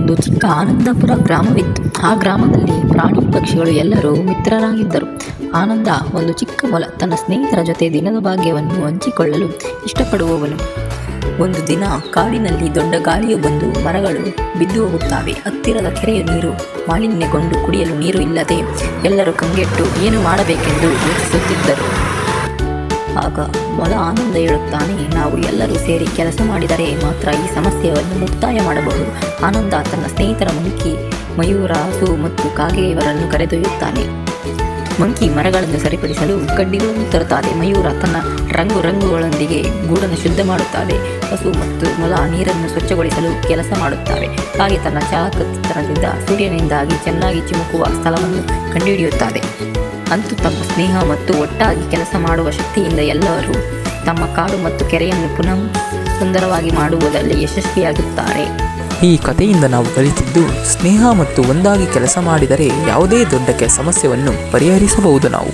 ಒಂದು ಚಿಕ್ಕ ಆನಂದಪುರ ಗ್ರಾಮವಿತ್ತು. ಆ ಗ್ರಾಮದಲ್ಲಿ ಪ್ರಾಣಿ ಪಕ್ಷಿಗಳು ಎಲ್ಲರೂ ಮಿತ್ರರಾಗಿದ್ದರು. ಆನಂದ ಒಂದು ಚಿಕ್ಕ ಮೊಲ. ತನ್ನ ಸ್ನೇಹಿತರ ಜೊತೆ ದಿನದ ಭಾಗ್ಯವನ್ನು ಹಂಚಿಕೊಳ್ಳಲು ಇಷ್ಟಪಡುವವನು. ಒಂದು ದಿನ ಕಾಡಿನಲ್ಲಿ ದೊಡ್ಡ ಗಾಳಿಯು ಬಂದು ಮರಗಳು ಬಿದ್ದು ಹೋಗುತ್ತವೆ. ಹತ್ತಿರದ ಕೆರೆಯ ನೀರು ಮಾಲಿನ್ಯಗೊಂಡು ಕುಡಿಯಲು ನೀರು ಇಲ್ಲದೆ ಎಲ್ಲರೂ ಕಂಗೆಟ್ಟು ಏನು ಮಾಡಬೇಕೆಂದು ಯೋಚಿಸುತ್ತಿದ್ದರು. ಆಗ ಮೊಲ ಆನಂದ ಹೇಳುತ್ತಾನೆ, ನಾವು ಎಲ್ಲರೂ ಸೇರಿ ಕೆಲಸ ಮಾಡಿದರೆ ಮಾತ್ರ ಈ ಸಮಸ್ಯೆಯನ್ನು ಮುಕ್ತಾಯ ಮಾಡಬಹುದು. ಆನಂದ ತನ್ನ ಸ್ನೇಹಿತರ ಮಂಕಿ, ಮಯೂರ, ಹಸು ಮತ್ತು ಕಾಗೆ ಇವರನ್ನು ಕರೆದೊಯ್ಯುತ್ತಾನೆ. ಮಂಕಿ ಮರಗಳನ್ನು ಸರಿಪಡಿಸಲು ಕಡ್ಡಿಗಳನ್ನು ತರುತ್ತದೆ. ಮಯೂರ ತನ್ನ ರಂಗುಗಳೊಂದಿಗೆ ಗೂಡನ್ನು ಶುದ್ಧ ಮಾಡುತ್ತದೆ. ಹಸು ಮತ್ತು ಮೊಲ ನೀರನ್ನು ಸ್ವಚ್ಛಗೊಳಿಸಲು ಕೆಲಸ ಮಾಡುತ್ತವೆ. ಕಾಗೆ ತನ್ನ ಚಾಕಚತನದಿಂದ ಸೂರ್ಯನಿಂದಾಗಿ ಚೆನ್ನಾಗಿ ಚಿಮುಕುವ ಸ್ಥಳವನ್ನು ಕಂಡುಹಿಡಿಯುತ್ತದೆ. ಅಂತೂ ತಮ್ಮ ಸ್ನೇಹ ಮತ್ತು ಒಟ್ಟಾಗಿ ಕೆಲಸ ಮಾಡುವ ಶಕ್ತಿಯಿಂದ ಎಲ್ಲರೂ ತಮ್ಮ ಕಾಡು ಮತ್ತು ಕೆರೆಯನ್ನು ಪುನಃ ಸುಂದರವಾಗಿ ಮಾಡುವುದರಲ್ಲಿ ಯಶಸ್ವಿಯಾಗುತ್ತಾರೆ. ಈ ಕಥೆಯಿಂದ ನಾವು ಕಲಿತಿದ್ದು, ಸ್ನೇಹ ಮತ್ತು ಒಂದಾಗಿ ಕೆಲಸ ಮಾಡಿದರೆ ಯಾವುದೇ ದೊಡ್ಡ ಸಮಸ್ಯೆಯನ್ನು ಪರಿಹರಿಸಬಹುದು ನಾವು.